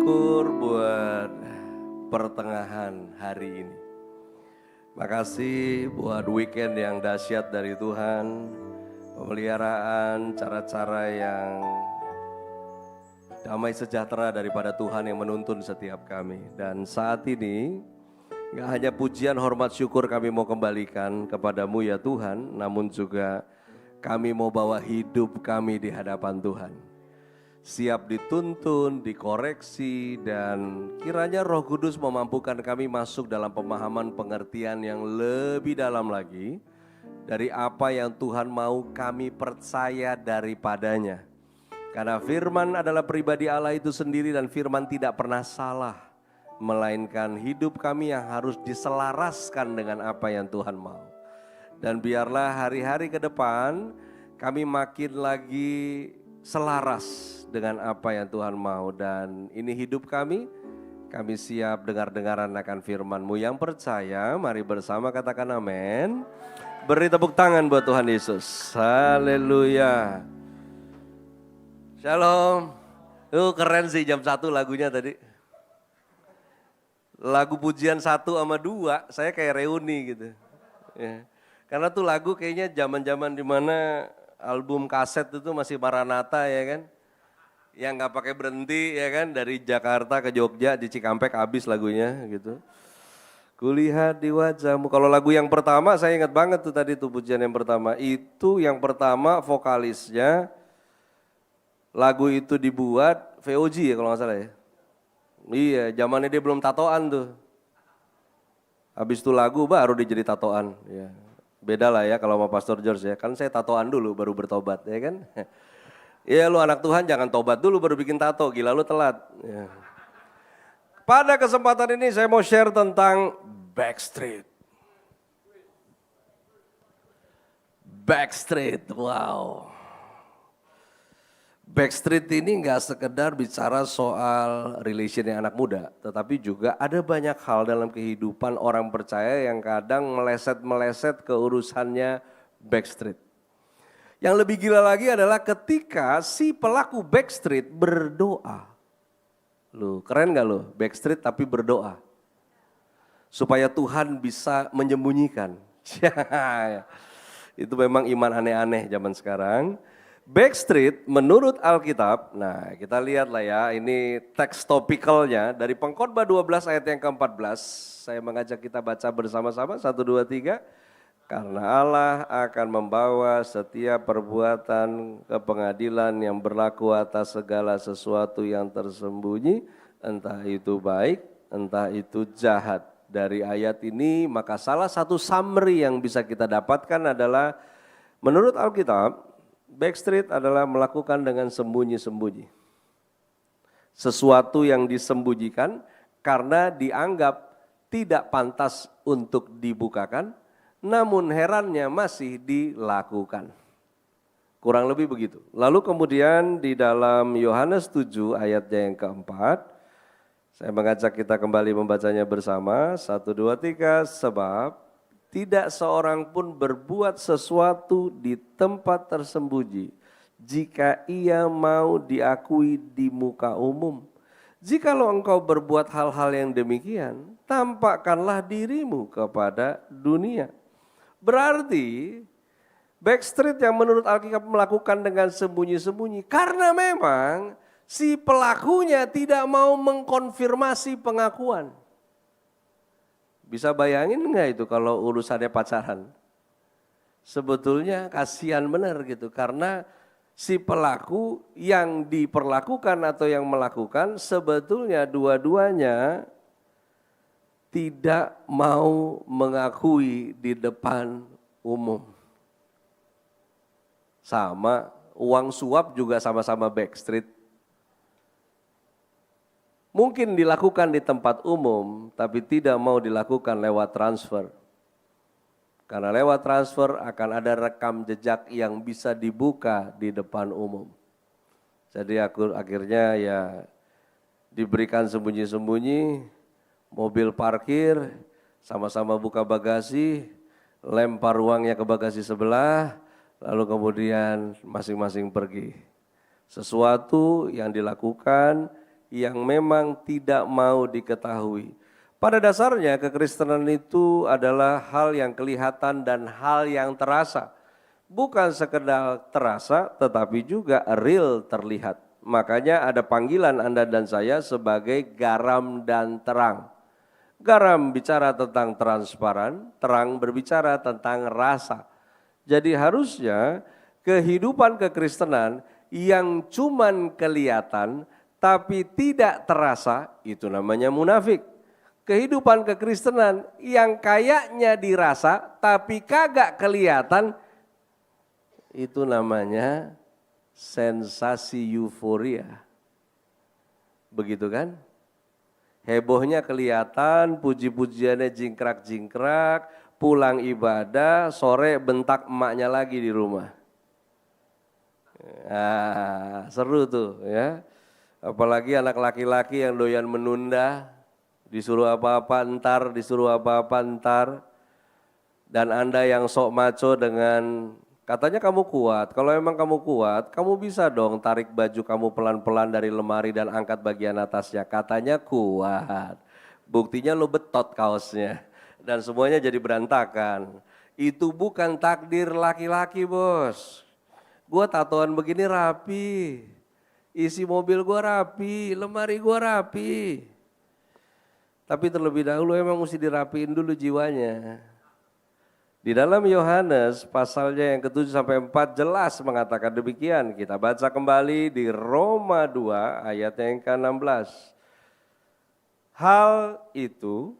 syukur buat pertengahan hari ini. Makasih buat weekend yang dahsyat dari Tuhan, pemeliharaan, cara-cara yang damai sejahtera daripada Tuhan yang menuntun setiap kami. Dan saat ini, gak hanya pujian, hormat, syukur kami mau kembalikan kepadamu ya Tuhan, namun juga kami mau bawa hidup kami di hadapan Tuhan. Siap dituntun, dikoreksi, dan kiranya Roh Kudus memampukan kami masuk dalam pemahaman pengertian yang lebih dalam lagi dari apa yang Tuhan mau kami percaya daripadanya. Karena firman adalah pribadi Allah itu sendiri dan firman tidak pernah salah, melainkan hidup kami yang harus diselaraskan dengan apa yang Tuhan mau. Dan biarlah hari-hari ke depan kami makin lagi selaras dengan apa yang Tuhan mau. Dan ini hidup kami siap dengar-dengaran akan firman-Mu. Yang percaya, mari bersama katakan amin. Beri tepuk tangan buat Tuhan Yesus. Haleluya. Shalom. Keren sih jam 1 lagunya tadi. Lagu pujian 1 sama 2, saya kayak reuni gitu. Ya. Karena tuh lagu kayaknya zaman-zaman dimana album kaset itu masih Maranatha ya kan. Yang gak pakai berhenti ya kan, dari Jakarta ke Jogja di Cikampek habis lagunya gitu. Kulihat di wajahmu. Kalau lagu yang pertama saya ingat banget tuh tadi tuh pujian yang pertama. Itu yang pertama vokalisnya, lagu itu dibuat VOG ya kalau gak salah ya. Iya, zamannya dia belum tatoan tuh. Habis itu lagu baru dia jadi tatoan. Ya. Beda lah ya kalau sama Pastor George ya. Kan saya tatoan dulu baru bertobat ya kan. Iya lu anak Tuhan jangan tobat dulu baru bikin tato, gila lu telat. Ya. Pada kesempatan ini saya mau share tentang Backstreet. Backstreet, wow. Backstreet ini gak sekedar bicara soal relationnya anak muda, tetapi juga ada banyak hal dalam kehidupan orang percaya yang kadang meleset-meleset ke urusannya Backstreet. Yang lebih gila lagi adalah ketika si pelaku Backstreet berdoa. Loh, keren gak lo? Backstreet tapi berdoa. Supaya Tuhan bisa menyembunyikan. Itu memang iman aneh-aneh zaman sekarang. Backstreet menurut Alkitab, nah kita lihat lah ya, ini teks topicalnya dari Pengkhotbah 12 ayat yang ke-14. Saya mengajak kita baca bersama-sama, 1, 2, 3. Karena Allah akan membawa setiap perbuatan ke pengadilan yang berlaku atas segala sesuatu yang tersembunyi, entah itu baik, entah itu jahat. Dari ayat ini maka salah satu summary yang bisa kita dapatkan adalah menurut Alkitab, Backstreet adalah melakukan dengan sembunyi-sembunyi. Sesuatu yang disembunyikan karena dianggap tidak pantas untuk dibukakan, namun herannya masih dilakukan. Kurang lebih begitu. Lalu kemudian di dalam Yohanes 7 ayatnya yang keempat, saya mengajak kita kembali membacanya bersama. 1, 2, 3, sebab tidak seorang pun berbuat sesuatu di tempat tersembunyi jika ia mau diakui di muka umum. Jikalau engkau berbuat hal-hal yang demikian, tampakkanlah dirimu kepada dunia. Berarti Backstreet yang menurut Alkitab melakukan dengan sembunyi-sembunyi karena memang si pelakunya tidak mau mengkonfirmasi pengakuan. Bisa bayangin enggak itu kalau urusannya pacaran? Sebetulnya kasihan benar gitu karena si pelaku yang diperlakukan atau yang melakukan sebetulnya dua-duanya tidak mau mengakui di depan umum. Sama uang suap juga sama-sama Backstreet. Mungkin dilakukan di tempat umum, tapi tidak mau dilakukan lewat transfer. Karena lewat transfer akan ada rekam jejak yang bisa dibuka di depan umum. Jadi akhirnya ya diberikan sembunyi-sembunyi, mobil parkir, sama-sama buka bagasi, lempar uangnya ke bagasi sebelah, lalu kemudian masing-masing pergi. Sesuatu yang dilakukan yang memang tidak mau diketahui. Pada dasarnya kekristenan itu adalah hal yang kelihatan dan hal yang terasa. Bukan sekedar terasa tetapi juga real terlihat. Makanya ada panggilan Anda dan saya sebagai garam dan terang. Garam bicara tentang transparan, terang berbicara tentang rasa. Jadi harusnya kehidupan kekristenan yang cuman kelihatan tapi tidak terasa itu namanya munafik. Kehidupan kekristenan yang kayaknya dirasa tapi kagak kelihatan itu namanya sensasi euforia. Begitu kan? Hebohnya kelihatan, puji-pujiannya jingkrak-jingkrak, pulang ibadah, sore bentak emaknya lagi di rumah. Nah, seru tuh ya. Apalagi anak laki-laki yang doyan menunda, disuruh apa-apa entar, dan Anda yang sok maco dengan katanya kamu kuat. Kalau emang kamu kuat, kamu bisa dong tarik baju kamu pelan-pelan dari lemari dan angkat bagian atasnya. Katanya kuat. Buktinya lo betot kaosnya dan semuanya jadi berantakan. Itu bukan takdir laki-laki, bos. Gua tatoan begini rapi, isi mobil gua rapi, lemari gua rapi. Tapi terlebih dahulu emang mesti dirapiin dulu jiwanya. Di dalam Yohanes pasalnya yang ke-7 sampai 4 jelas mengatakan demikian. Kita baca kembali di Roma 2 ayat yang ke-16. Hal itu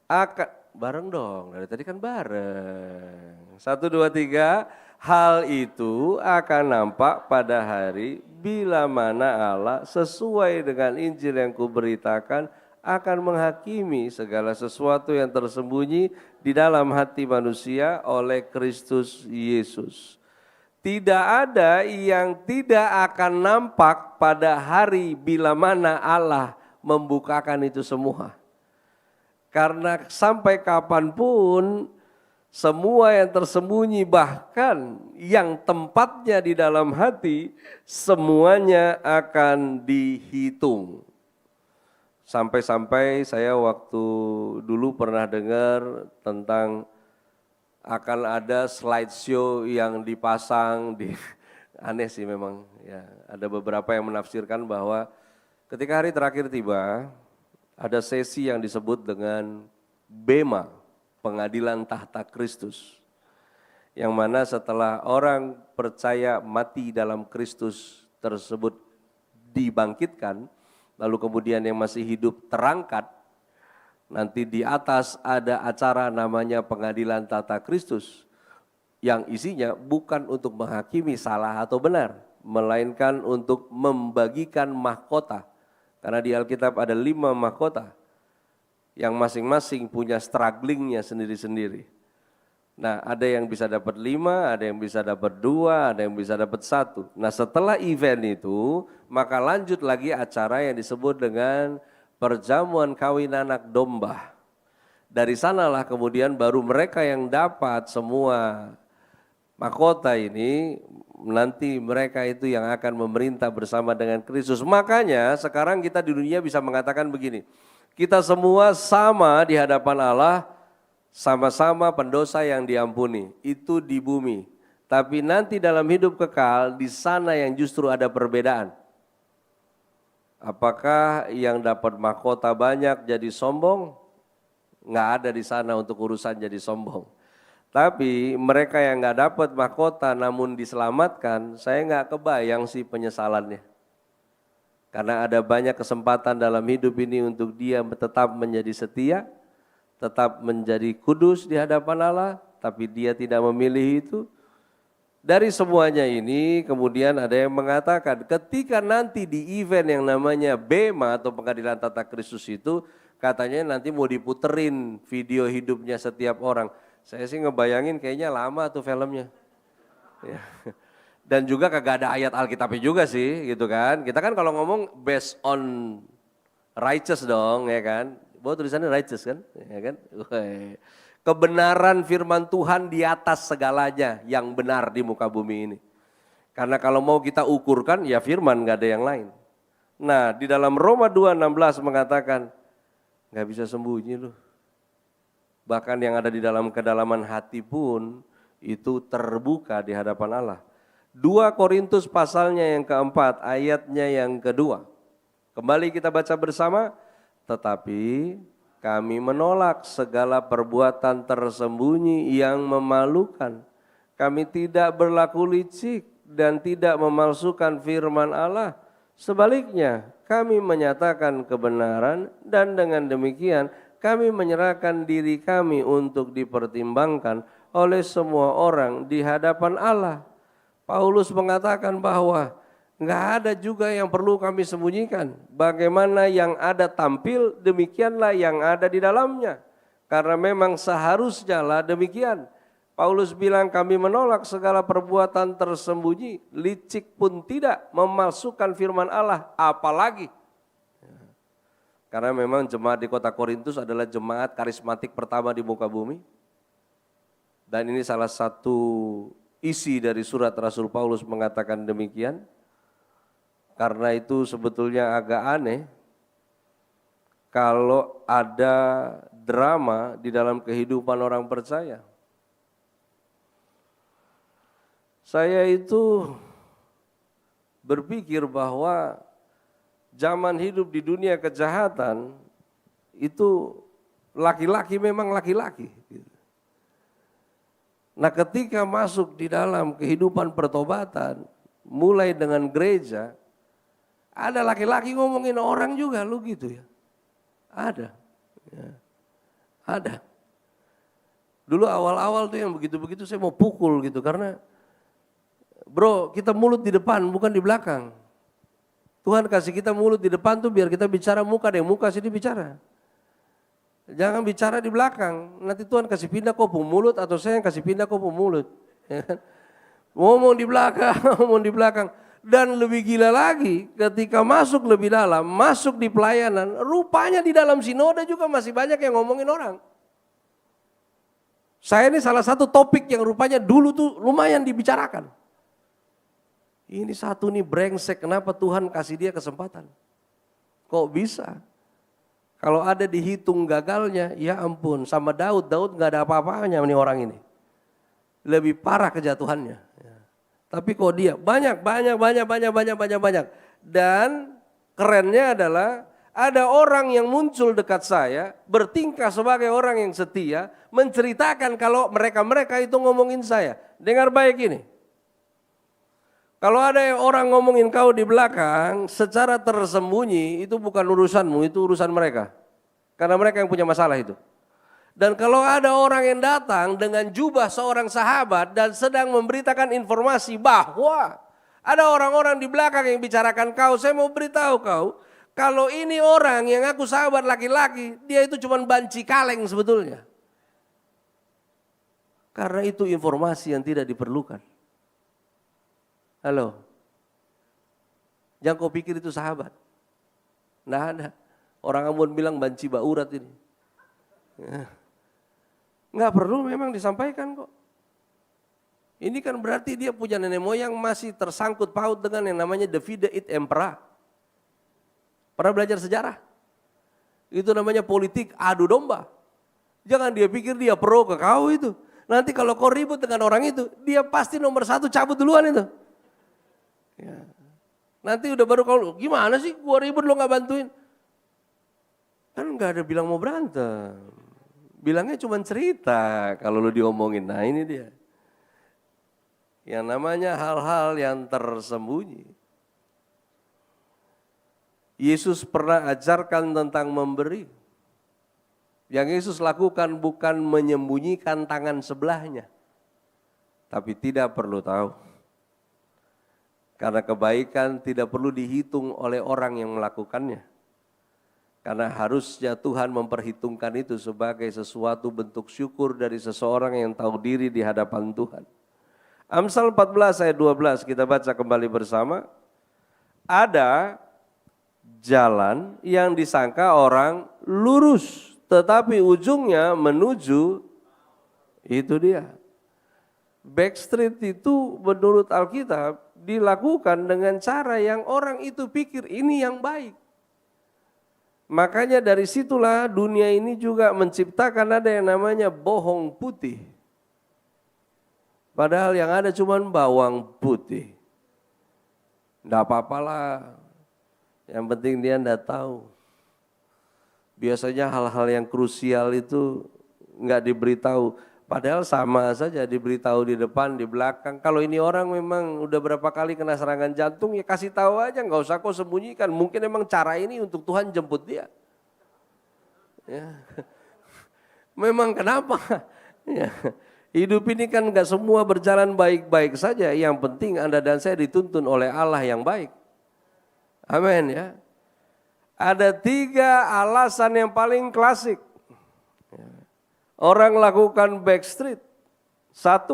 akan, bareng dong, dari tadi kan bareng. 1, 2, 3, hal itu akan nampak pada hari bila mana Allah sesuai dengan Injil yang kuberitakan akan menghakimi segala sesuatu yang tersembunyi di dalam hati manusia oleh Kristus Yesus. Tidak ada yang tidak akan nampak pada hari bila mana Allah membukakan itu semua. Karena sampai kapanpun semua yang tersembunyi bahkan yang tempatnya di dalam hati semuanya akan dihitung. Sampai-sampai saya waktu dulu pernah dengar tentang akan ada slideshow yang dipasang di aneh sih memang ya. Ada beberapa yang menafsirkan bahwa ketika hari terakhir tiba ada sesi yang disebut dengan Bema, pengadilan tahta Kristus. Yang mana setelah orang percaya mati dalam Kristus tersebut dibangkitkan, lalu kemudian yang masih hidup terangkat, nanti di atas ada acara namanya pengadilan tata Kristus, yang isinya bukan untuk menghakimi salah atau benar, melainkan untuk membagikan mahkota. Karena di Alkitab ada 5 mahkota, yang masing-masing punya strugglingnya sendiri-sendiri. Nah, ada yang bisa dapat 5, ada yang bisa dapat 2, ada yang bisa dapat 1. Nah, setelah event itu, maka lanjut lagi acara yang disebut dengan perjamuan kawin anak domba. Dari sanalah kemudian baru mereka yang dapat semua mahkota ini, nanti mereka itu yang akan memerintah bersama dengan Kristus. Makanya sekarang kita di dunia bisa mengatakan begini, kita semua sama di hadapan Allah, sama-sama pendosa yang diampuni, itu di bumi. Tapi nanti dalam hidup kekal, di sana yang justru ada perbedaan. Apakah yang dapat mahkota banyak jadi sombong? Nggak ada di sana untuk urusan jadi sombong. Tapi mereka yang nggak dapat mahkota namun diselamatkan, saya nggak kebayang sih penyesalannya. Karena ada banyak kesempatan dalam hidup ini untuk dia tetap menjadi setia, tetap menjadi kudus di hadapan Allah, tapi dia tidak memilih itu. Dari semuanya ini kemudian ada yang mengatakan ketika nanti di event yang namanya Bema atau pengadilan tata Kristus itu, katanya nanti mau diputerin video hidupnya setiap orang. Saya sih ngebayangin kayaknya lama tuh filmnya. Ya. Dan juga kagak ada ayat Alkitabnya juga sih gitu kan. Kita kan kalau ngomong based on righteous dong ya kan. Bahwa tulisannya righteous kan, ya kan? Kebenaran firman Tuhan di atas segalanya yang benar di muka bumi ini. Karena kalau mau kita ukurkan ya firman, nggak ada yang lain. Nah, di dalam Roma 2:16 mengatakan, nggak bisa sembunyi loh. Bahkan yang ada di dalam kedalaman hati pun itu terbuka di hadapan Allah. 2 Korintus pasalnya yang keempat, ayatnya yang kedua. Kembali kita baca bersama, tetapi kami menolak segala perbuatan tersembunyi yang memalukan. Kami tidak berlaku licik dan tidak memalsukan firman Allah. Sebaliknya, kami menyatakan kebenaran dan dengan demikian kami menyerahkan diri kami untuk dipertimbangkan oleh semua orang di hadapan Allah. Paulus mengatakan bahwa nggak ada juga yang perlu kami sembunyikan. Bagaimana yang ada tampil, demikianlah yang ada di dalamnya. Karena memang seharusnya lah demikian. Paulus bilang kami menolak segala perbuatan tersembunyi, licik pun tidak, memalsukan firman Allah, apalagi. Karena memang jemaat di kota Korintus adalah jemaat karismatik pertama di muka bumi. Dan ini salah satu isi dari surat Rasul Paulus mengatakan demikian. Karena itu sebetulnya agak aneh kalau ada drama di dalam kehidupan orang percaya. Saya itu berpikir bahwa zaman hidup di dunia kejahatan itu laki-laki memang laki-laki. Nah, ketika masuk di dalam kehidupan pertobatan, mulai dengan gereja, ada laki-laki ngomongin orang juga, lu gitu ya. Ada. Ya. Ada. Dulu awal-awal tuh yang begitu-begitu saya mau pukul gitu, karena bro, kita mulut di depan bukan di belakang. Tuhan kasih kita mulut di depan tuh biar kita bicara muka deh, muka sini bicara. Jangan bicara di belakang, nanti Tuhan kasih pindah kopu mulut atau saya yang kasih pindah kopu mulut. Ya kan? Ngomong di belakang, ngomong di belakang. Dan lebih gila lagi ketika masuk lebih dalam, masuk di pelayanan, rupanya di dalam sinode juga masih banyak yang ngomongin orang. Saya ini salah satu topik yang rupanya dulu tuh lumayan dibicarakan. Ini satu nih brengsek, kenapa Tuhan kasih dia kesempatan? Kok bisa? Kalau ada dihitung gagalnya, ya ampun, sama Daud gak ada apa-apanya nih orang ini. Lebih parah kejatuhannya. Tapi kok dia banyak. Dan kerennya adalah ada orang yang muncul dekat saya, bertingkah sebagai orang yang setia, menceritakan kalau mereka itu ngomongin saya. Dengar baik ini. Kalau ada orang ngomongin kau di belakang, secara tersembunyi itu bukan urusanmu, itu urusan mereka. Karena mereka yang punya masalah itu. Dan kalau ada orang yang datang dengan jubah seorang sahabat dan sedang memberitakan informasi bahwa ada orang-orang di belakang yang bicarakan kau, saya mau beritahu kau, kalau ini orang yang aku sahabat laki-laki, dia itu cuma banci kaleng sebetulnya. Karena itu informasi yang tidak diperlukan. Halo, jangan kau pikir itu sahabat. Nggak ada. Orang Ambon bilang banci baurat ini. Nggak perlu memang disampaikan kok. Ini kan berarti dia punya nenek moyang masih tersangkut paut dengan yang namanya Davide it Emperor. Pernah belajar sejarah? Itu namanya politik adu domba. Jangan dia pikir dia pro ke kau itu. Nanti kalau kau ribut dengan orang itu, dia pasti nomor 1 cabut duluan itu. Ya. Nanti udah baru kau, gimana sih gua ribut lo gak bantuin? Kan gak ada bilang mau berantem. Bilangnya cuma cerita kalau lo diomongin. Nah ini dia. Yang namanya hal-hal yang tersembunyi. Yesus pernah ajarkan tentang memberi. Yang Yesus lakukan bukan menyembunyikan tangan sebelahnya. Tapi tidak perlu tahu. Karena kebaikan tidak perlu dihitung oleh orang yang melakukannya. Karena harusnya Tuhan memperhitungkan itu sebagai sesuatu bentuk syukur dari seseorang yang tahu diri di hadapan Tuhan. Amsal 14 ayat 12 kita baca kembali bersama. Ada jalan yang disangka orang lurus, tetapi ujungnya menuju itu dia. Backstreet itu menurut Alkitab dilakukan dengan cara yang orang itu pikir ini yang baik. Makanya dari situlah dunia ini juga menciptakan ada yang namanya bohong putih. Padahal yang ada cuma bawang putih. Enggak apa-apalah, yang penting dia enggak tahu. Biasanya hal-hal yang krusial itu enggak diberitahu. Padahal sama saja diberitahu di depan, di belakang. Kalau ini orang memang udah berapa kali kena serangan jantung, ya kasih tahu aja, nggak usah kau sembunyikan. Mungkin memang cara ini untuk Tuhan jemput dia. Ya. Memang kenapa? Ya. Hidup ini kan nggak semua berjalan baik-baik saja. Yang penting Anda dan saya dituntun oleh Allah yang baik. Amin ya. Ada 3 alasan yang paling klasik. Orang lakukan backstreet. 1,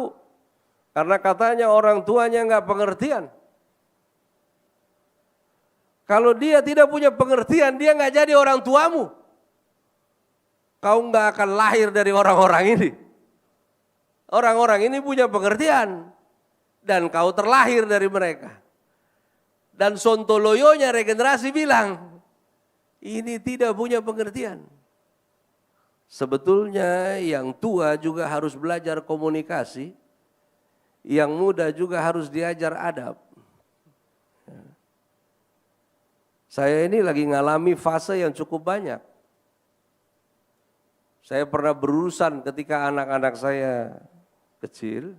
karena katanya orang tuanya nggak pengertian. Kalau dia tidak punya pengertian, dia nggak jadi orang tuamu. Kau nggak akan lahir dari orang-orang ini. Orang-orang ini punya pengertian. Dan kau terlahir dari mereka. Dan sontoloyonya regenerasi bilang, ini tidak punya pengertian. Sebetulnya yang tua juga harus belajar komunikasi, yang muda juga harus diajar adab. Saya ini lagi ngalami fase yang cukup banyak. Saya pernah berurusan ketika anak-anak saya kecil,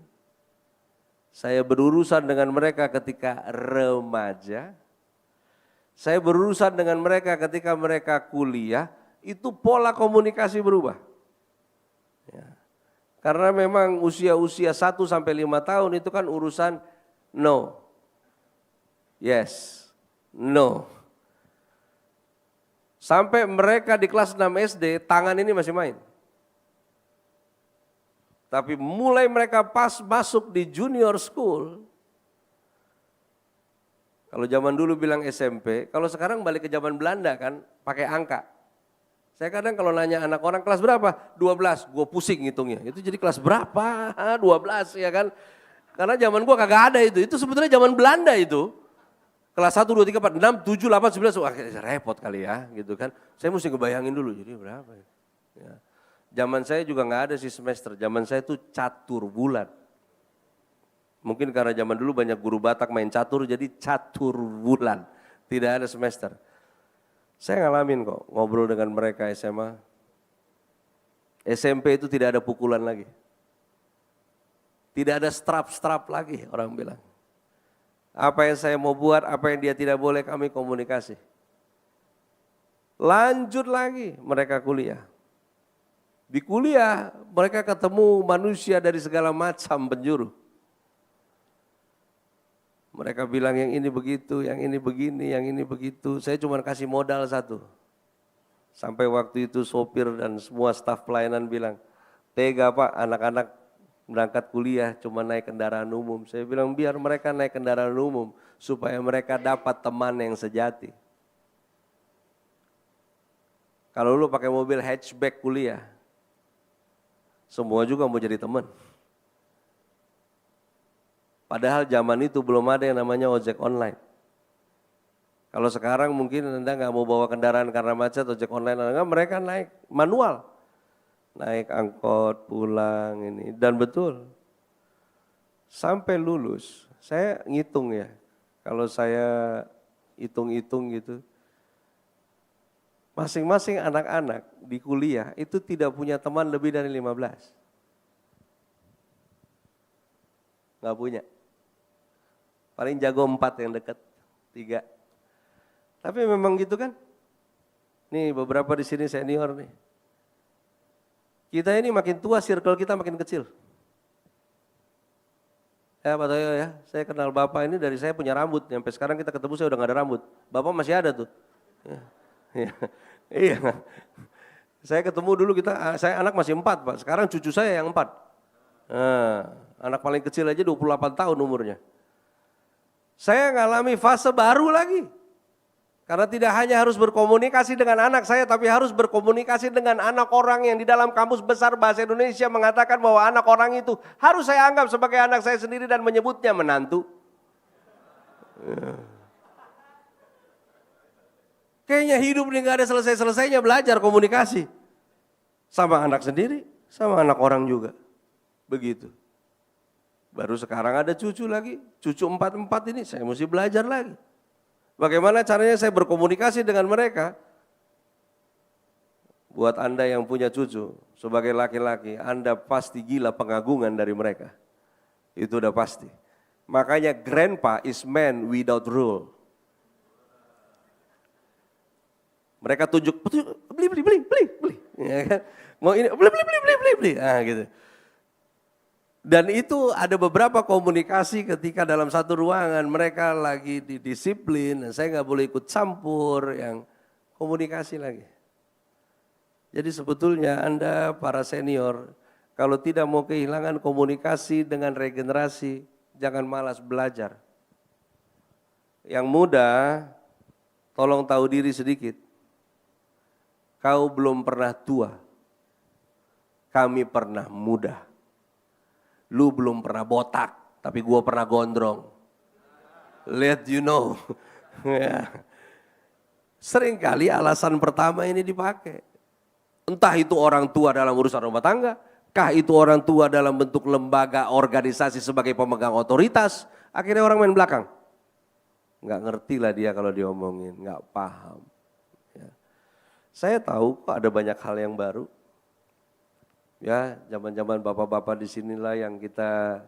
saya berurusan dengan mereka ketika remaja, saya berurusan dengan mereka ketika mereka kuliah. Itu pola komunikasi berubah. Ya. Karena memang usia-usia 1 sampai 5 tahun itu kan urusan no, yes, no. Sampai mereka di kelas 6 SD, tangan ini masih main. Tapi mulai mereka pas masuk di junior school, kalau zaman dulu bilang SMP, kalau sekarang balik ke zaman Belanda kan, pakai angka. Saya kadang kalau nanya anak orang kelas berapa? 12, gue pusing ngitungnya. Itu jadi kelas berapa? 12 ya kan. Karena zaman gue kagak ada itu sebetulnya zaman Belanda itu. Kelas 1, 2, 3, 4, 6, 7, 8, 9, wah repot kali ya gitu kan. Saya mesti ngebayangin dulu, jadi berapa ya. Zaman saya juga gak ada sih semester, zaman saya itu catur bulan. Mungkin karena zaman dulu banyak guru Batak main catur, jadi catur bulan. Tidak ada semester. Saya ngalamin kok, ngobrol dengan mereka SMA. SMP itu tidak ada pukulan lagi. Tidak ada strap-strap lagi orang bilang. Apa yang saya mau buat, apa yang dia tidak boleh kami komunikasi. Lanjut lagi mereka kuliah. Di kuliah mereka ketemu manusia dari segala macam penjuru. Mereka bilang yang ini begitu, yang ini begini, yang ini begitu. Saya cuma kasih modal 1. Sampai waktu itu sopir dan semua staf pelayanan bilang, tega Pak anak-anak berangkat kuliah cuma naik kendaraan umum. Saya bilang biar mereka naik kendaraan umum supaya mereka dapat teman yang sejati. Kalau lu pakai mobil hatchback kuliah, semua juga mau jadi teman. Padahal zaman itu belum ada yang namanya ojek online. Kalau sekarang mungkin Anda nggak mau bawa kendaraan karena macet, ojek online, mereka naik manual. Naik angkot, pulang ini. Dan betul, sampai lulus, saya ngitung ya, kalau saya hitung-hitung gitu, masing-masing anak-anak di kuliah itu tidak punya teman lebih dari 15. Nggak punya. Paling jago 4 yang dekat, 3. Tapi memang gitu kan. Nih beberapa di sini senior nih. Kita ini makin tua, circle kita makin kecil. Ya Pak Toyo ya, saya kenal Bapak ini dari saya punya rambut. Sampai sekarang kita ketemu saya udah gak ada rambut. Bapak masih ada tuh. Ya. Iya. Saya ketemu dulu saya anak masih 4 Pak, sekarang cucu saya yang 4. Nah, anak paling kecil aja 28 tahun umurnya. Saya ngalami fase baru lagi. Karena tidak hanya harus berkomunikasi dengan anak saya, tapi harus berkomunikasi dengan anak orang yang di dalam Kamus Besar Bahasa Indonesia mengatakan bahwa anak orang itu harus saya anggap sebagai anak saya sendiri dan menyebutnya menantu. Kayaknya hidup ini gak ada selesai-selesainya belajar komunikasi. Sama anak sendiri, sama anak orang juga. Begitu. Baru sekarang ada cucu lagi, cucu 4 ini saya mesti belajar lagi. Bagaimana caranya saya berkomunikasi dengan mereka? Buat Anda yang punya cucu, sebagai laki-laki, Anda pasti gila pengagungan dari mereka. Itu udah pasti. Makanya grandpa is man without rule. Mereka tunjuk, beli. Ya kan? Mau ini, beli. Nah, gitu. Dan itu ada beberapa komunikasi ketika dalam satu ruangan mereka lagi didisiplin, dan saya nggak boleh ikut campur, yang komunikasi lagi. Jadi sebetulnya Anda para senior, kalau tidak mau kehilangan komunikasi dengan regenerasi, jangan malas belajar. Yang muda, tolong tahu diri sedikit. Kau belum pernah tua, kami pernah muda. Lu belum pernah botak, tapi gua pernah gondrong. Let you know. Seringkali alasan pertama ini dipakai. Entah itu orang tua dalam urusan rumah tangga, kah itu orang tua dalam bentuk lembaga organisasi sebagai pemegang otoritas, akhirnya orang main belakang. Nggak ngerti lah dia kalau diomongin, nggak paham. Ya. Saya tahu kok ada banyak hal yang baru. Ya, zaman-zaman bapak-bapak di sinilah yang kita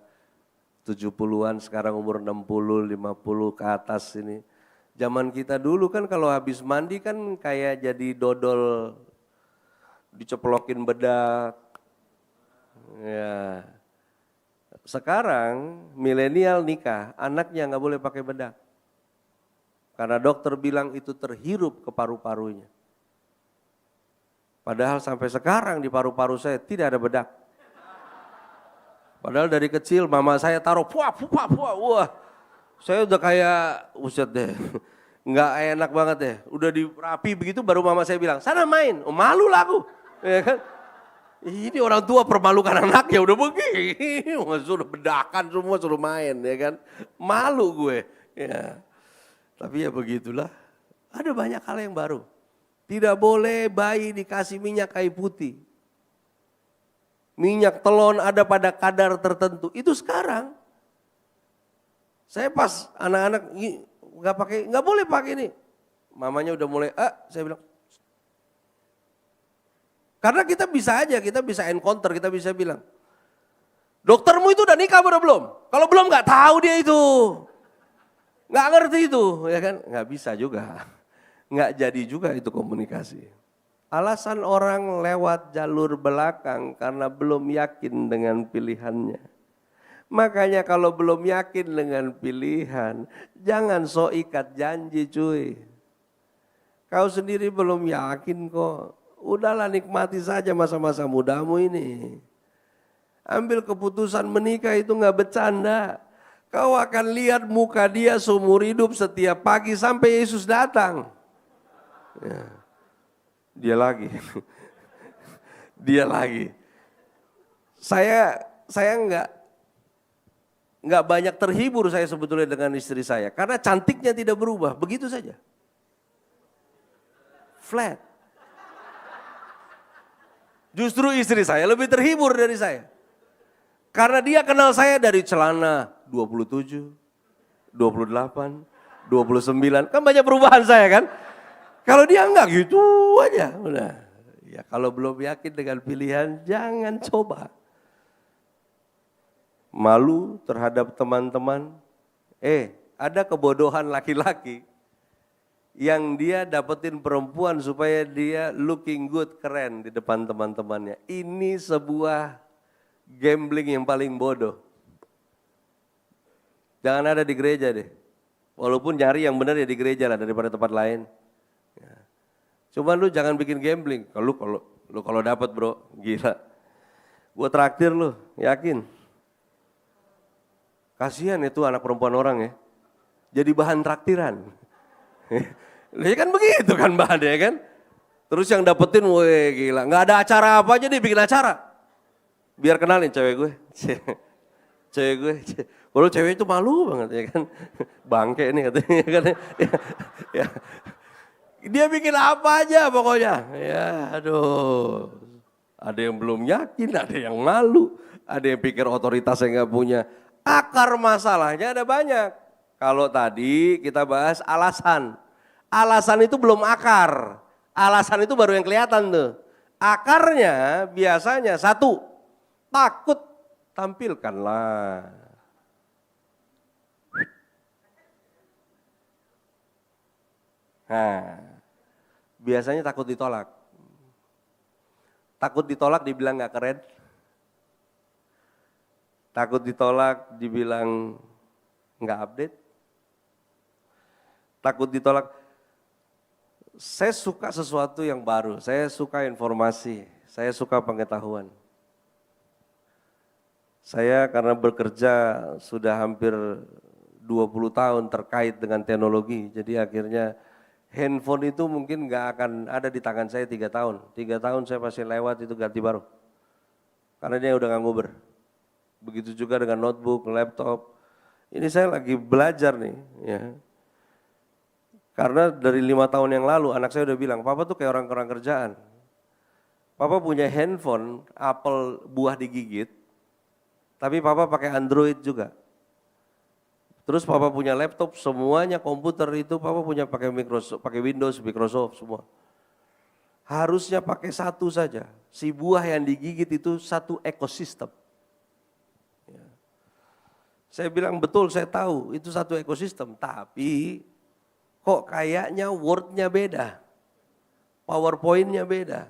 70-an, sekarang umur 60, 50 ke atas ini. Zaman kita dulu kan kalau habis mandi kan kayak jadi dodol, diceplokin bedak. Ya. Sekarang milenial nikah, anaknya nggak boleh pakai bedak. Karena dokter bilang itu terhirup ke paru-parunya. Padahal sampai sekarang di paru-paru saya tidak ada bedak. Padahal dari kecil mama saya taruh wah. Saya udah kayak buset deh. Nggak enak banget deh. Udah dirapi begitu baru mama saya bilang, "Sana main." Oh, malu lah aku. Ya kan? Ini orang tua permalukan anaknya udah begini. Suruh bedakan semua suruh main ya kan. Malu gue. Ya. Tapi ya begitulah. Ada banyak hal yang baru. Tidak boleh bayi dikasih minyak kayu putih. Minyak telon ada pada kadar tertentu. Itu sekarang. Saya pas anak-anak nggak boleh pakai ini. Mamanya udah mulai, saya bilang. Karena kita bisa encounter, kita bisa bilang. Doktermu itu udah nikah belum? Kalau belum nggak tahu dia itu. Nggak ngerti itu, ya kan? Nggak bisa juga. Nggak jadi juga itu komunikasi. Alasan orang lewat jalur belakang karena belum yakin dengan pilihannya. Makanya kalau belum yakin dengan pilihan, jangan sok ikat janji cuy. Kau sendiri belum yakin kok. Udahlah nikmati saja masa-masa mudamu ini. Ambil keputusan menikah itu nggak bercanda. Kau akan lihat muka dia seumur hidup setiap pagi sampai Yesus datang. Ya. Dia lagi. Dia lagi. Saya nggak banyak terhibur saya sebetulnya dengan istri saya karena cantiknya tidak berubah, begitu saja. Flat. Justru istri saya lebih terhibur dari saya. Karena dia kenal saya dari celana 27, 28, 29. Kan banyak perubahan saya kan. Kalau dia enggak gitu aja. Udah. Ya kalau belum yakin dengan pilihan jangan coba. Malu terhadap teman-teman. Ada kebodohan laki-laki yang dia dapetin perempuan supaya dia looking good, keren di depan teman-temannya. Ini sebuah gambling yang paling bodoh. Jangan ada di gereja deh. Walaupun nyari yang benar ya di gereja lah daripada tempat lain. Ya. Cuman lu jangan bikin gambling. Kalau dapat bro, gila. Gua traktir lu, yakin. Kasihan itu anak perempuan orang ya. Jadi bahan traktiran. Ya kan begitu kan bahannya kan. Terus yang dapetin, weh gila. Nggak ada acara apa aja dia bikin acara. Biar kenalin cewek gue. Cewek gue, kalau cewek itu malu banget ya kan, bangke nih katanya kan. Ya. Dia bikin apa aja pokoknya. Ya aduh, ada yang belum yakin, ada yang malu, ada yang pikir otoritasnya nggak punya. Akar masalahnya ada banyak. Kalau tadi kita bahas alasan. Alasan itu belum akar. Alasan itu baru yang kelihatan tuh. Akarnya biasanya satu, takut, tampilkanlah. Nah, biasanya takut ditolak. Takut ditolak dibilang nggak keren. Takut ditolak dibilang nggak update. Takut ditolak. Saya suka sesuatu yang baru, saya suka informasi, saya suka pengetahuan. Saya karena bekerja sudah hampir 20 tahun terkait dengan teknologi, jadi akhirnya handphone itu mungkin nggak akan ada di tangan saya 3 tahun. 3 tahun saya pasti lewat itu ganti baru. Karena dia udah nggak nguber. Begitu juga dengan notebook, laptop. Ini saya lagi belajar nih, ya. Karena dari 5 tahun yang lalu anak saya udah bilang, papa tuh kayak orang kerjaan. Papa punya handphone, Apple buah digigit, tapi papa pakai Android juga. Terus papa punya laptop, semuanya komputer itu papa punya pakai Microsoft, pakai Windows, Microsoft semua. Harusnya pakai satu saja. Si buah yang digigit itu satu ekosistem. Ya. Saya bilang betul, saya tahu itu satu ekosistem, tapi kok kayaknya Word-nya beda, PowerPoint-nya beda.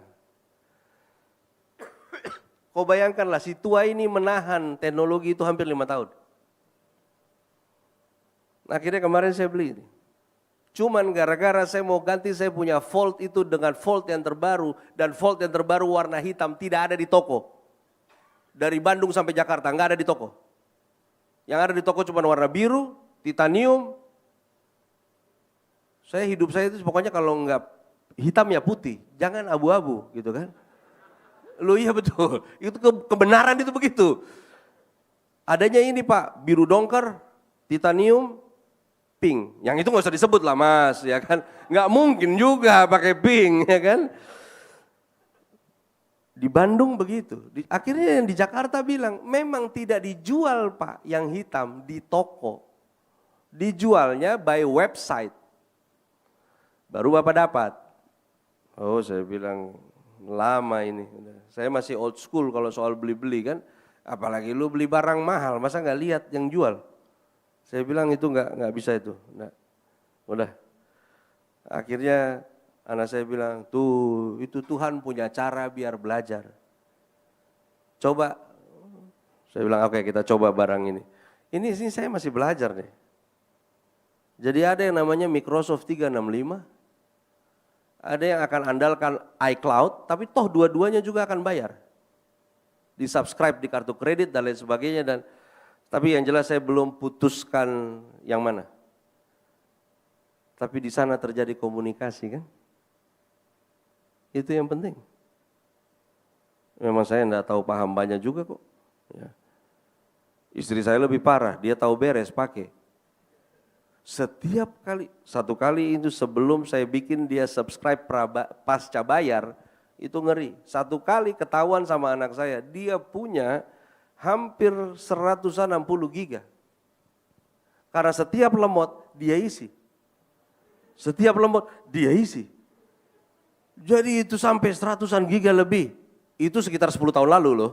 Kau bayangkanlah si tua ini menahan teknologi itu hampir 5 tahun. Akhirnya kemarin saya beli ini. Cuman gara-gara saya mau ganti saya punya Fold itu dengan Fold yang terbaru. Dan Fold yang terbaru warna hitam tidak ada di toko. Dari Bandung sampai Jakarta nggak ada di toko. Yang ada di toko cuma warna biru, titanium. Hidup saya itu pokoknya kalau nggak hitam ya putih, jangan abu-abu gitu kan. Loh iya betul, itu kebenaran itu begitu. Adanya ini Pak, biru dongker, titanium, pink. Yang itu nggak usah disebut lah Mas, ya kan. Nggak mungkin juga pakai pink, ya kan. Di Bandung begitu. Akhirnya yang di Jakarta bilang, memang tidak dijual Pak yang hitam di toko. Dijualnya by website. Baru Bapak dapat. Oh saya bilang lama ini. Saya masih old school kalau soal beli-beli kan. Apalagi lu beli barang mahal, masa nggak lihat yang jual. Saya bilang itu nggak bisa itu. Nah, udah. Akhirnya anak saya bilang, tuh itu Tuhan punya cara biar belajar. Coba. Saya bilang oke kita coba barang ini. Ini saya masih belajar nih. Jadi ada yang namanya Microsoft 365. Ada yang akan andalkan iCloud, tapi toh dua-duanya juga akan bayar. Di-subscribe di kartu kredit dan lain sebagainya. Tapi yang jelas saya belum putuskan yang mana. Tapi di sana terjadi komunikasi kan. Itu yang penting. Memang saya enggak tahu paham banyak juga kok. Ya. Istri saya lebih parah, dia tahu beres pakai. Setiap kali, satu kali itu sebelum saya bikin dia subscribe pasca bayar, itu ngeri. Satu kali ketahuan sama anak saya, dia punya hampir 160 giga. Karena setiap lemot dia isi. Setiap lemot dia isi. Jadi itu sampai 100-an giga lebih. Itu sekitar 10 tahun lalu loh.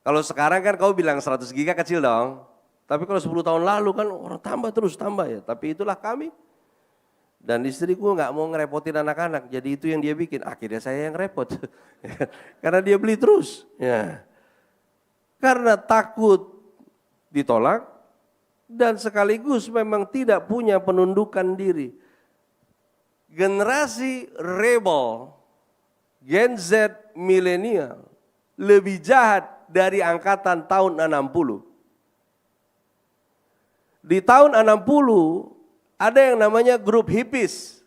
Kalau sekarang kan kau bilang 100 giga kecil dong. Tapi kalau 10 tahun lalu kan orang tambah terus tambah ya. Tapi itulah kami. Dan istriku nggak mau ngerepotin anak-anak. Jadi itu yang dia bikin. Akhirnya saya yang repot. Karena dia beli terus. Ya. Karena takut ditolak. Dan sekaligus memang tidak punya penundukan diri. Generasi rebel, Gen Z milenial lebih jahat dari angkatan tahun 60. Di tahun 60 ada yang namanya grup hippies.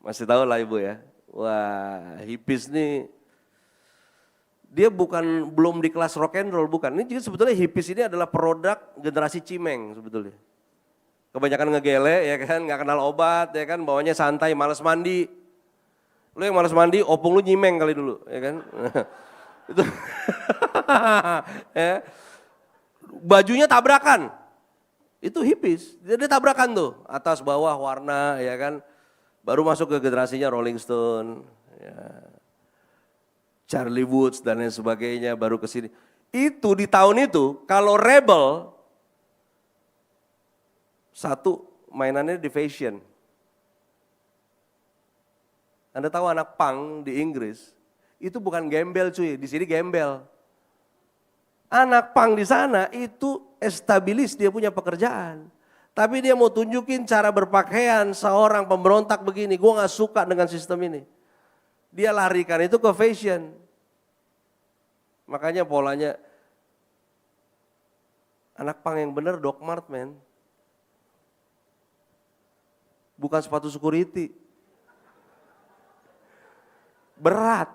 Masih tahu lah Ibu ya. Wah hippies nih Dia belum di kelas rock and roll, bukan. Ini juga sebetulnya hippies ini adalah produk generasi cimeng sebetulnya. Kebanyakan ngegele ya kan, nggak kenal obat ya kan, bawanya santai, malas mandi. Lu yang malas mandi, opung lu nyimeng kali dulu ya kan. Itu ya. Bajunya tabrakan. Itu hippies, dia tabrakan tuh, atas bawah warna ya kan. Baru masuk ke generasinya Rolling Stone, ya. Charlie Woods dan lain sebagainya baru ke sini. Itu di tahun itu kalau rebel, satu mainannya di fashion. Anda tahu anak punk di Inggris, itu bukan gembel cuy, di sini gembel. Anak punk di sana itu estabilis, dia punya pekerjaan. Tapi dia mau tunjukin cara berpakaian seorang pemberontak begini, gue gak suka dengan sistem ini. Dia larikan itu ke fashion. Makanya polanya, anak punk yang bener Doc Mart men. Bukan sepatu security. Berat.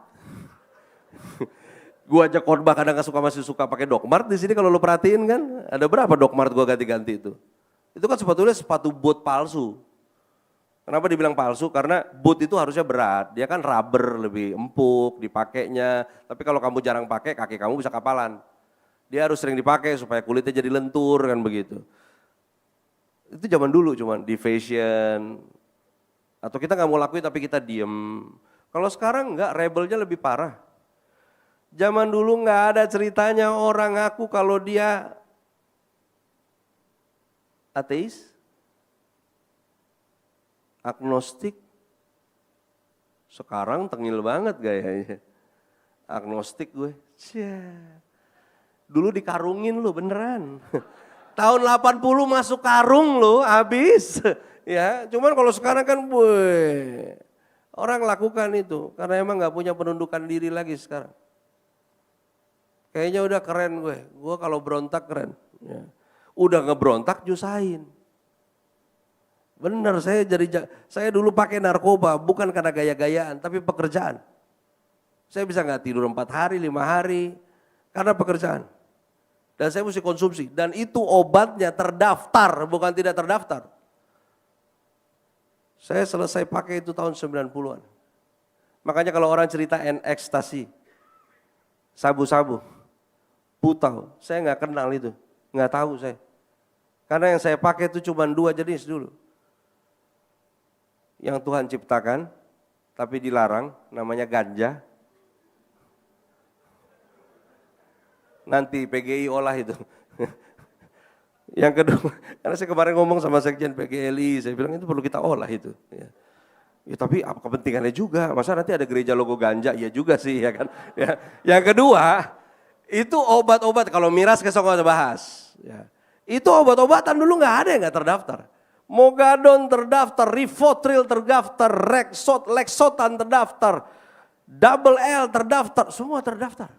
Gua aja khotbah kadang masih suka pakai Doc Mart di sini kalau lo perhatiin kan, ada berapa Doc Mart gua ganti-ganti itu. Itu kan sebetulnya sepatu boot palsu. Kenapa dibilang palsu? Karena boot itu harusnya berat, dia kan rubber lebih empuk dipakainya. Tapi kalau kamu jarang pakai, kaki kamu bisa kapalan. Dia harus sering dipakai supaya kulitnya jadi lentur kan begitu. Itu zaman dulu cuman di fashion. Atau kita nggak mau lakuin tapi kita diem. Kalau sekarang enggak, rebelnya lebih parah. Zaman dulu nggak ada ceritanya orang ngaku kalau dia ateis, agnostik. Sekarang tengil banget gayanya. Agnostik gue. Dulu dikarungin lu beneran. Tahun 80 masuk karung lu habis. Ya, cuman kalau sekarang kan orang lakukan itu karena emang nggak punya penundukan diri lagi sekarang. Kayaknya udah keren gue kalau berontak keren. Ya. Udah ngebrontak nyusahin. Bener, saya dulu pakai narkoba bukan karena gaya-gayaan tapi pekerjaan. Saya bisa nggak tidur 4 hari, 5 hari karena pekerjaan. Dan saya mesti konsumsi dan itu obatnya terdaftar bukan tidak terdaftar. Saya selesai pakai itu tahun 90-an. Makanya kalau orang cerita ekstasi, sabu-sabu, putau, saya nggak kenal itu, nggak tahu saya. Karena yang saya pakai itu cuma 2 jenis dulu. Yang Tuhan ciptakan, tapi dilarang, namanya ganja. Nanti PGI olah itu. Yang kedua, karena saya kemarin ngomong sama Sekjen PGLI, saya bilang itu perlu kita olah itu. Ya, tapi apa kepentingannya juga, masa nanti ada gereja logo ganja, ya juga sih ya kan. Ya. Yang kedua, itu obat-obat, kalau miras besok nggak bahas. Ya. Itu obat-obatan dulu nggak ada yang nggak terdaftar. Mogadon terdaftar, Rivotril terdaftar, Lexotan terdaftar, Double L terdaftar, semua terdaftar.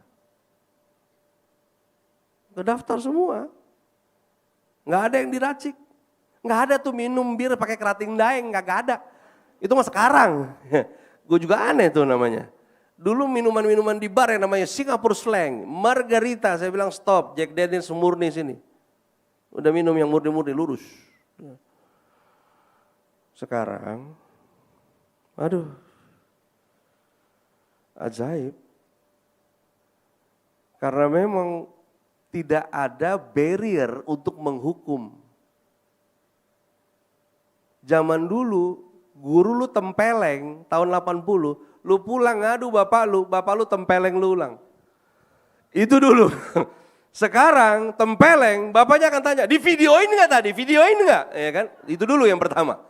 Terdaftar semua. Nggak ada yang diracik. Nggak ada tuh minum bir pakai kerating daeng, nggak ada. Itu mah sekarang. Gue juga aneh tuh namanya. Dulu minuman-minuman di bar yang namanya Singapore Slang, Margarita, saya bilang stop, Jack Daniels murni sini. Udah minum yang murni-murni, lurus. Sekarang, aduh, ajaib. Karena memang tidak ada barrier untuk menghukum. Zaman dulu, guru lu tempeleng tahun 80, lu pulang ngadu bapak lu tempeleng lu ulang. Itu dulu. Sekarang tempeleng, bapaknya akan tanya, di videoin nggak tadi? Videoin nggak? Ya kan? Itu dulu yang pertama.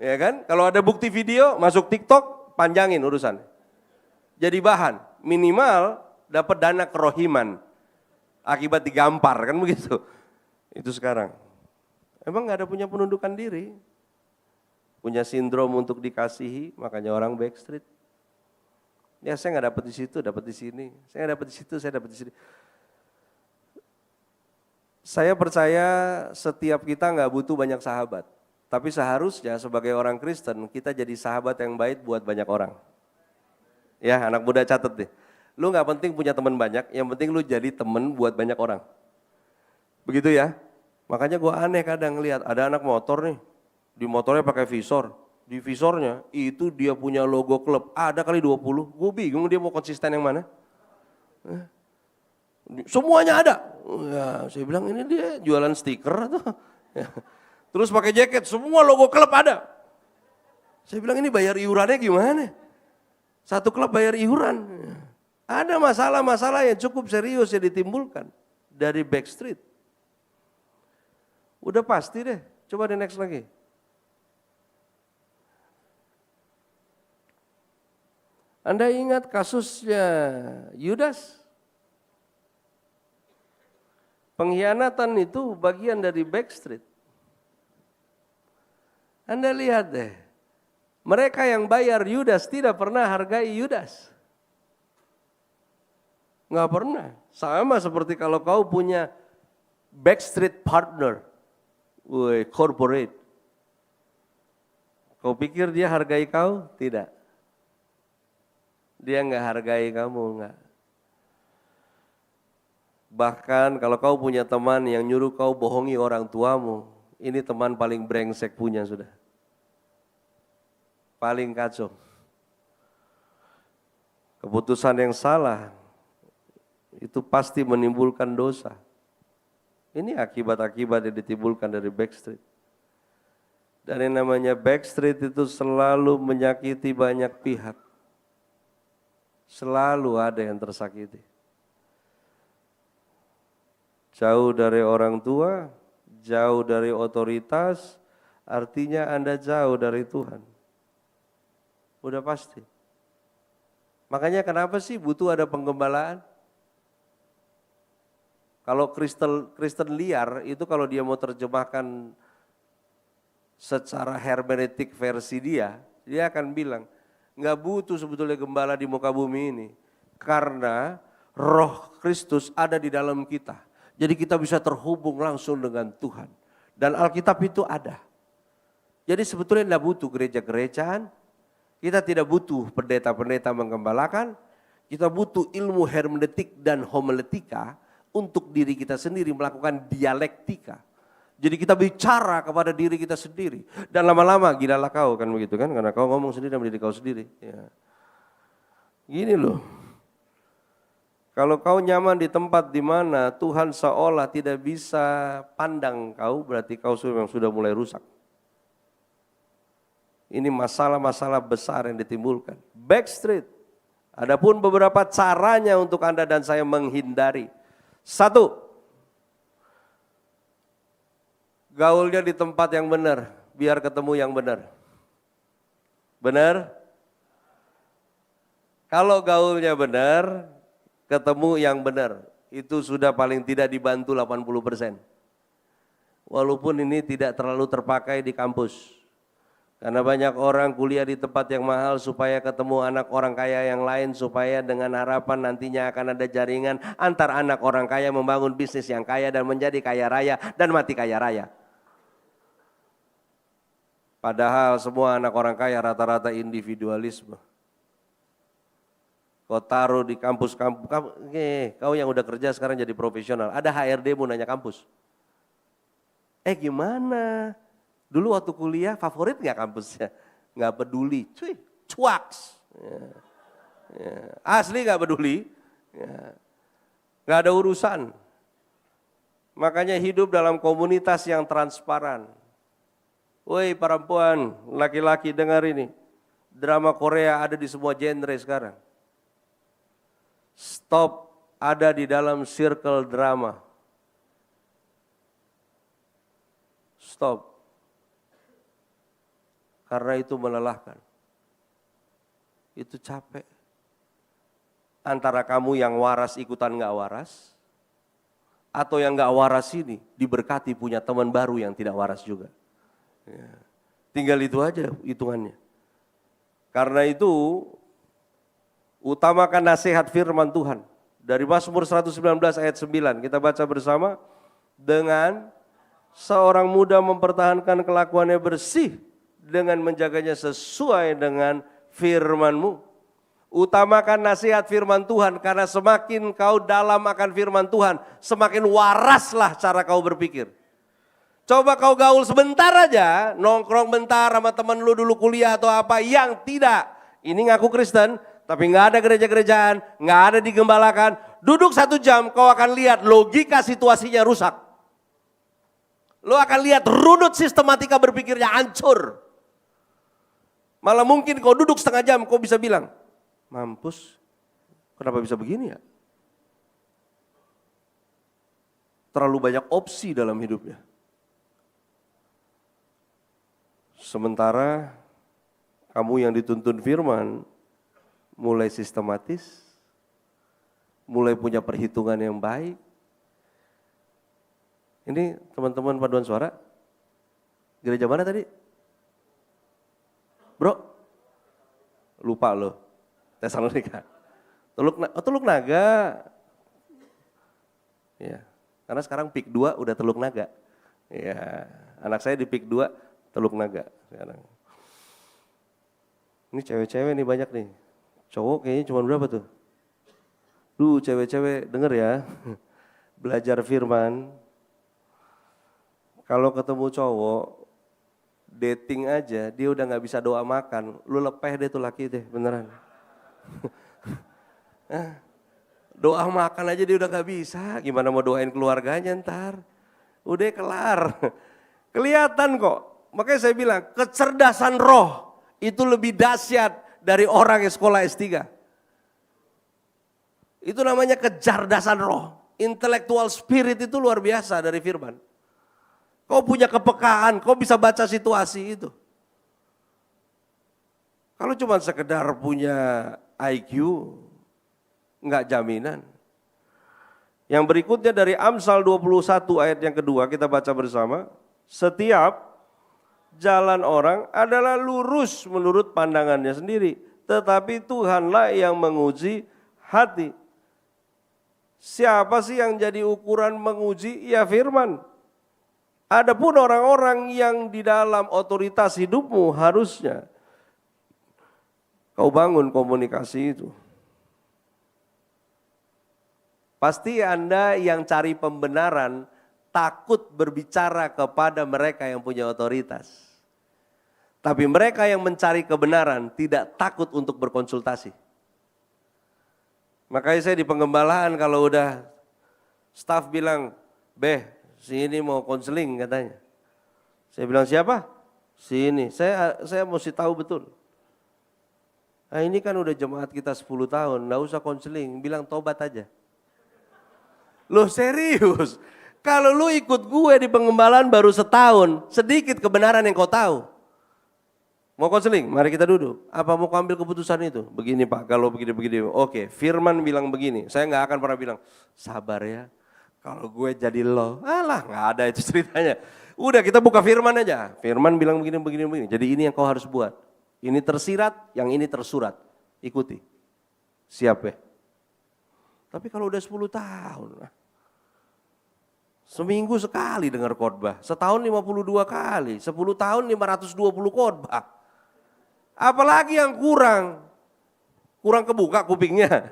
Ya kan? Kalau ada bukti video, masuk TikTok, panjangin urusan. Jadi bahan, minimal dapat dana kerohiman. Akibat digampar, kan begitu. Itu sekarang. Emang nggak ada punya penundukan diri. Punya sindrom untuk dikasihi, makanya orang backstreet. Ya saya nggak dapat di situ, dapat di sini. Saya nggak dapat di situ, saya dapat di sini. Saya percaya setiap kita nggak butuh banyak sahabat. Tapi seharusnya sebagai orang Kristen, kita jadi sahabat yang baik buat banyak orang. Ya anak muda catat deh. Lu nggak penting punya teman banyak, yang penting lu jadi teman buat banyak orang. Begitu ya. Makanya gue aneh kadang lihat ada anak motor nih, di motornya pakai visor. Di visornya itu dia punya logo klub, ada kali 20. Gue bingung dia mau konsisten yang mana. Semuanya ada. Ya, saya bilang ini dia jualan stiker atau. Ya. Terus pakai jaket, semua logo klub ada. Saya bilang ini bayar iurannya gimana? Satu klub bayar iuran. Ada masalah-masalah yang cukup serius yang ditimbulkan dari Backstreet. Udah pasti deh, coba di next lagi. Anda ingat kasusnya Yudas? Pengkhianatan itu bagian dari Backstreet. Anda lihat deh, mereka yang bayar Yudas tidak pernah hargai Yudas. Nggak pernah. Sama seperti kalau kau punya Backstreet partner, corporate. Kau pikir dia hargai kau? Tidak. Dia nggak hargai kamu, nggak. Bahkan kalau kau punya teman yang nyuruh kau bohongi orang tuamu, ini teman paling brengsek punya sudah. Paling kacau. Keputusan yang salah itu pasti menimbulkan dosa. Ini akibat-akibat yang ditimbulkan dari Backstreet. Dan yang namanya Backstreet itu selalu menyakiti banyak pihak. Selalu ada yang tersakiti. Jauh dari orang tua, jauh dari otoritas, artinya Anda jauh dari Tuhan. Udah pasti. Makanya kenapa sih butuh ada penggembalaan? Kalau Kristen liar itu kalau dia mau terjemahkan secara hermeneutik versi dia akan bilang, nggak butuh sebetulnya gembala di muka bumi ini. Karena roh Kristus ada di dalam kita. Jadi kita bisa terhubung langsung dengan Tuhan. Dan Alkitab itu ada. Jadi sebetulnya tidak butuh gereja-gerejaan. Kita tidak butuh pendeta-pendeta menggembalakan. Kita butuh ilmu hermeneutik dan homiletika untuk diri kita sendiri melakukan dialektika. Jadi kita bicara kepada diri kita sendiri. Dan lama-lama gilalah kau kan begitu kan. Karena kau ngomong sendiri dan menjadi kau sendiri. Ya. Gini loh. Kalau kau nyaman di tempat di mana Tuhan seolah tidak bisa pandang kau, berarti kau memang sudah mulai rusak. Ini masalah-masalah besar yang ditimbulkan. Backstreet. Adapun beberapa caranya untuk Anda dan saya menghindari. 1. Gaulnya di tempat yang benar, biar ketemu yang benar. Benar? Kalau gaulnya benar, ketemu yang benar. Itu sudah paling tidak dibantu 80%. Walaupun ini tidak terlalu terpakai di kampus. Karena banyak orang kuliah di tempat yang mahal supaya ketemu anak orang kaya yang lain, supaya dengan harapan nantinya akan ada jaringan antar anak orang kaya membangun bisnis yang kaya dan menjadi kaya raya dan mati kaya raya. Padahal semua anak orang kaya rata-rata individualisme. Kau taruh di kampus-kampus, kau yang udah kerja sekarang jadi profesional, ada HRD mau nanya kampus. Gimana? Dulu waktu kuliah favorit nggak kampusnya? Nggak peduli, cuy, cuaks. Ya. Asli nggak peduli, ya. Nggak ada urusan. Makanya hidup dalam komunitas yang transparan. Woi perempuan, laki-laki dengar ini. Drama Korea ada di semua genre sekarang. Stop ada di dalam circle drama. Stop. Karena itu melelahkan. Itu capek. Antara kamu yang waras ikutan gak waras, atau yang gak waras ini diberkati punya teman baru yang tidak waras juga. Ya. Tinggal itu aja hitungannya. Karena itu, utamakan nasihat firman Tuhan. Dari Mazmur 119 ayat 9, kita baca bersama. Dengan seorang muda mempertahankan kelakuannya bersih, dengan menjaganya sesuai dengan firman-Mu. Utamakan nasihat firman Tuhan, karena semakin kau dalam akan firman Tuhan, semakin waraslah cara kau berpikir. Coba kau gaul sebentar aja, nongkrong bentar sama temen lu dulu kuliah atau apa, yang tidak. Ini ngaku Kristen, tapi nggak ada gereja-gerejaan, nggak ada digembalakan. Duduk 1 jam, kau akan lihat logika situasinya rusak. Lu akan lihat runut sistematika berpikirnya hancur. Malah mungkin kau duduk setengah jam, kau bisa bilang, mampus, kenapa bisa begini ya? Terlalu banyak opsi dalam hidupnya. Sementara kamu yang dituntun firman, mulai sistematis, mulai punya perhitungan yang baik. Ini teman-teman paduan suara, gereja mana tadi? Bro, lupa loh. Tesalonika. Teluk Naga. Ya, karena sekarang PIK 2 udah Teluk Naga. Ya, anak saya di PIK 2 Teluk Naga sekarang. Ini cewek-cewek nih banyak nih. Cowok kayaknya cuma berapa tuh? Cewek-cewek denger ya. Belajar firman. Kalau ketemu cowok, dating aja, dia udah gak bisa doa makan. Lu lepeh deh tuh laki deh, beneran. Doa makan aja dia udah gak bisa, gimana mau doain keluarganya ntar? Udah kelar, kelihatan kok. Makanya saya bilang kecerdasan roh itu lebih dahsyat dari orang yang sekolah S3. Itu namanya kecerdasan roh, intellectual spirit itu luar biasa dari firman. Kau punya kepekaan, kau bisa baca situasi itu. Kalau cuma sekedar punya IQ, enggak jaminan. Yang berikutnya dari Amsal 21 ayat yang kedua kita baca bersama. Setiap jalan orang adalah lurus menurut pandangannya sendiri, tetapi Tuhanlah yang menguji hati. Siapa sih yang jadi ukuran menguji? Ya firman. Adapun orang-orang yang di dalam otoritas hidupmu harusnya kau bangun komunikasi itu. Pasti Anda yang cari pembenaran takut berbicara kepada mereka yang punya otoritas. Tapi mereka yang mencari kebenaran tidak takut untuk berkonsultasi. Makanya saya di pengembalaan kalau udah staf bilang, si ini mau konseling katanya. Saya bilang siapa? Si ini. Saya mesti tahu betul. Nah ini kan udah jemaat kita 10 tahun, nggak usah konseling, bilang tobat aja. Loh serius? Kalau lu ikut gue di pengembalaan baru setahun, sedikit kebenaran yang kau tahu. Mau konseling? Mari kita duduk. Apa mau ambil keputusan itu? Begini Pak, kalau begini-begini. Oke, firman bilang begini. Saya nggak akan pernah bilang, sabar ya. Kalau gue jadi lo, alah nggak ada itu ceritanya. Udah kita buka firman aja. Firman bilang begini. Jadi ini yang kau harus buat. Ini tersirat, yang ini tersurat. Ikuti. Siap ya? Tapi kalau udah 10 tahun, seminggu sekali dengar khotbah. Setahun 52 kali, 10 tahun 520 khotbah. Apalagi yang kurang kebuka kupingnya.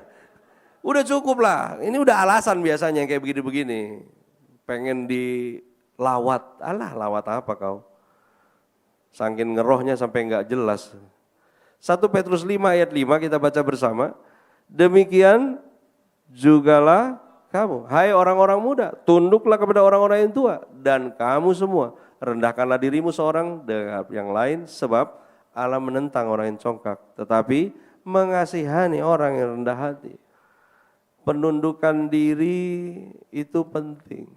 Udah cukup lah, ini udah alasan biasanya kayak begini-begini. Pengen dilawat, lawat apa kau? Saking ngerohnya sampai enggak jelas. 1 Petrus 5 ayat 5 kita baca bersama. Demikian jugalah kamu, hai orang-orang muda, tunduklah kepada orang-orang yang tua. Dan kamu semua, rendahkanlah dirimu seorang dengan yang lain, sebab Allah menentang orang yang congkak, tetapi mengasihani orang yang rendah hati. Penundukan diri itu penting.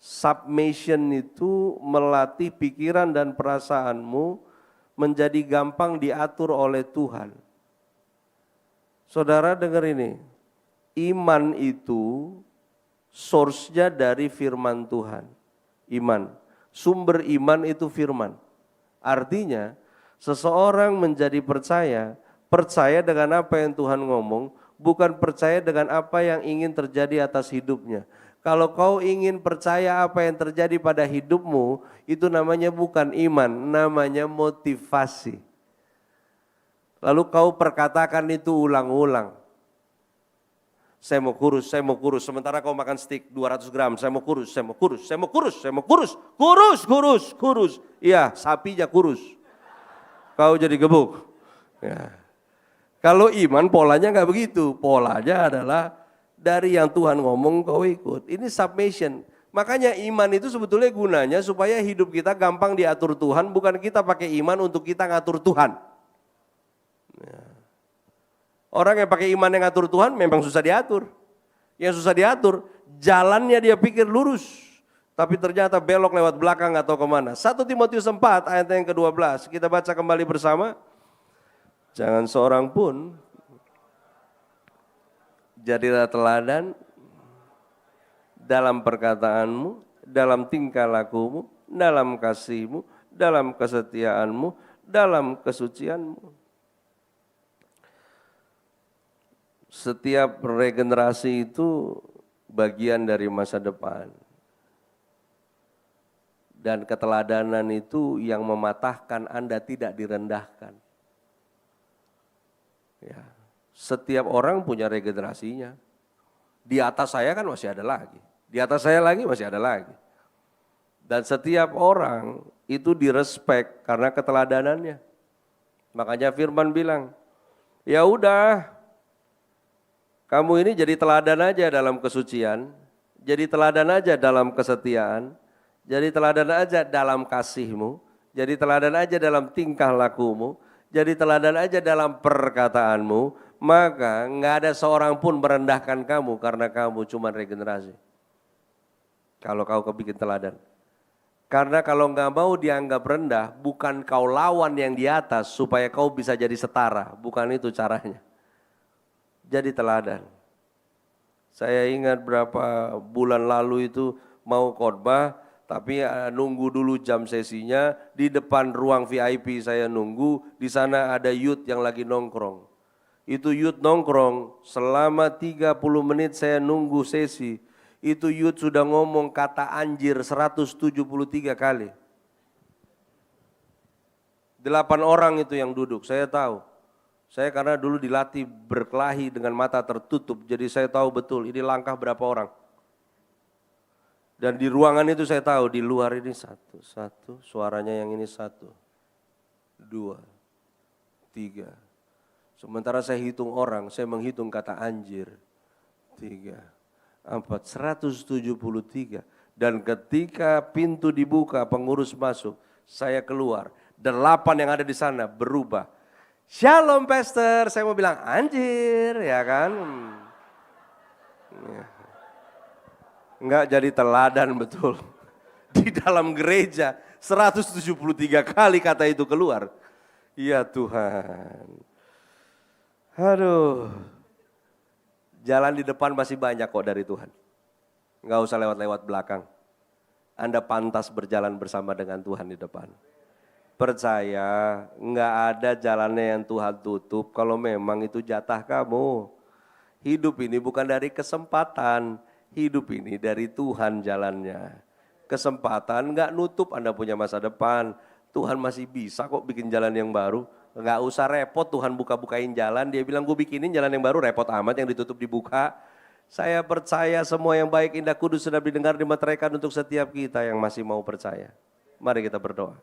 Submission itu melatih pikiran dan perasaanmu menjadi gampang diatur oleh Tuhan. Saudara dengar ini, iman itu source-nya dari firman Tuhan. Iman, sumber iman itu firman. Artinya seseorang menjadi percaya dengan apa yang Tuhan ngomong, bukan percaya dengan apa yang ingin terjadi atas hidupnya. Kalau kau ingin percaya apa yang terjadi pada hidupmu, itu namanya bukan iman, namanya motivasi. Lalu kau perkatakan itu ulang-ulang. Saya mau kurus, saya mau kurus. Sementara kau makan steak 200 gram, saya mau kurus, saya mau kurus, saya mau kurus, saya mau kurus. Kurus, kurus, kurus. Iya, sapinya kurus. Kau jadi gebuk. Ya. Kalau iman polanya nggak begitu. Polanya adalah dari yang Tuhan ngomong kau ikut. Ini submission. Makanya iman itu sebetulnya gunanya supaya hidup kita gampang diatur Tuhan. Bukan kita pakai iman untuk kita ngatur Tuhan. Ya. Orang yang pakai iman yang ngatur Tuhan memang susah diatur. Yang susah diatur, jalannya dia pikir lurus. Tapi ternyata belok lewat belakang atau kemana. 1 Timotius 4 ayat yang ke-12. Kita baca kembali bersama. Jangan seorang pun jadilah teladan dalam perkataanmu, dalam tingkah lakumu, dalam kasihmu, dalam kesetiaanmu, dalam kesucianmu. Setiap regenerasi itu bagian dari masa depan. Dan keteladanan itu yang mematahkan Anda tidak direndahkan. Ya, setiap orang punya regenerasinya. Di atas saya kan masih ada lagi. Di atas saya lagi masih ada lagi. Dan setiap orang itu direspek karena keteladanannya. Makanya Firman bilang, ya udah, kamu ini jadi teladan aja dalam kesucian, jadi teladan aja dalam kesetiaan, jadi teladan aja dalam kasihmu, jadi teladan aja dalam tingkah lakumu, jadi teladan aja dalam perkataanmu, maka nggak ada seorang pun merendahkan kamu karena kamu cuma regenerasi. Kalau kau kebikin teladan. Karena kalau nggak mau dianggap rendah, bukan kau lawan yang di atas supaya kau bisa jadi setara, bukan itu caranya. Jadi teladan. Saya ingat berapa bulan lalu itu mau khotbah, tapi nunggu dulu jam sesinya, di depan ruang VIP saya nunggu, di sana ada youth yang lagi nongkrong. Itu youth nongkrong, selama 30 menit saya nunggu sesi, itu youth sudah ngomong kata anjir 173 kali. 8 orang itu yang duduk, saya tahu. Saya karena dulu dilatih berkelahi dengan mata tertutup, jadi saya tahu betul ini langkah berapa orang. Dan di ruangan itu saya tahu, di luar ini satu, suaranya yang ini 1, 2, 3. Sementara saya hitung orang, saya menghitung kata anjir, 3, 4, 173. Dan ketika pintu dibuka, pengurus masuk, saya keluar. 8 yang ada di sana berubah. Shalom pastor, saya mau bilang anjir, ya kan. Enggak jadi teladan betul. Di dalam gereja 173 kali kata itu keluar. Ya Tuhan. Aduh. Jalan di depan masih banyak kok dari Tuhan. Enggak usah lewat-lewat belakang. Anda pantas berjalan bersama dengan Tuhan di depan. Percaya, enggak ada jalannya yang Tuhan tutup kalau memang itu jatah kamu. Hidup ini bukan dari kesempatan, hidup ini dari Tuhan jalannya. Kesempatan enggak nutup Anda punya masa depan. Tuhan masih bisa kok bikin jalan yang baru. Enggak usah repot Tuhan buka-bukain jalan. Dia bilang gue bikinin jalan yang baru, repot amat yang ditutup dibuka. Saya percaya semua yang baik, indah, kudus sudah didengar, dimeteraikan untuk setiap kita yang masih mau percaya. Mari kita berdoa.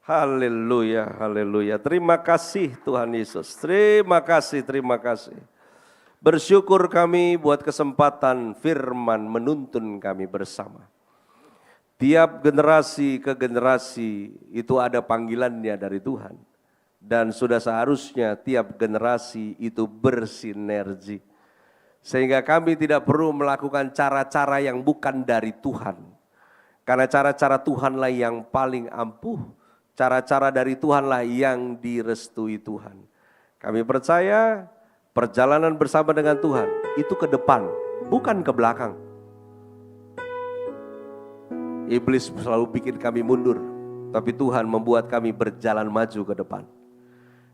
Haleluya, haleluya. Terima kasih Tuhan Yesus. Terima kasih, terima kasih. Bersyukur kami buat kesempatan firman menuntun kami bersama. Tiap generasi ke generasi itu ada panggilannya dari Tuhan. Dan sudah seharusnya tiap generasi itu bersinergi. Sehingga kami tidak perlu melakukan cara-cara yang bukan dari Tuhan. Karena cara-cara Tuhanlah yang paling ampuh. Cara-cara dari Tuhanlah yang direstui Tuhan. Kami percaya perjalanan bersama dengan Tuhan itu ke depan, bukan ke belakang. Iblis selalu bikin kami mundur, tapi Tuhan membuat kami berjalan maju ke depan.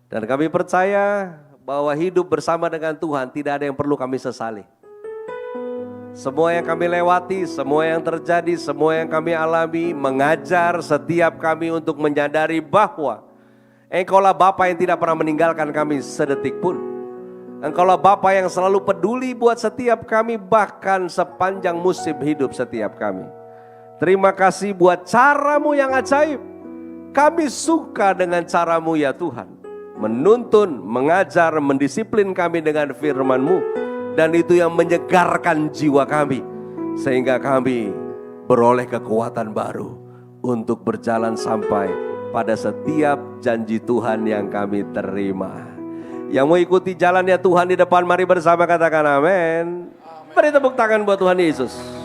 Dan kami percaya bahwa hidup bersama dengan Tuhan tidak ada yang perlu kami sesali. Semua yang kami lewati, semua yang terjadi, semua yang kami alami mengajar setiap kami untuk menyadari bahwa Engkaulah Bapa yang tidak pernah meninggalkan kami sedetik pun. Engkaulah Bapa yang selalu peduli buat setiap kami, bahkan sepanjang musim hidup setiap kami. Terima kasih buat cara-Mu yang ajaib. Kami suka dengan cara-Mu ya Tuhan. Menuntun, mengajar, mendisiplin kami dengan firman-Mu. Dan itu yang menyegarkan jiwa kami. Sehingga kami beroleh kekuatan baru untuk berjalan sampai pada setiap janji Tuhan yang kami terima. Yang mau ikuti jalannya Tuhan di depan, mari bersama katakan amin. Beri tepuk tangan buat Tuhan Yesus.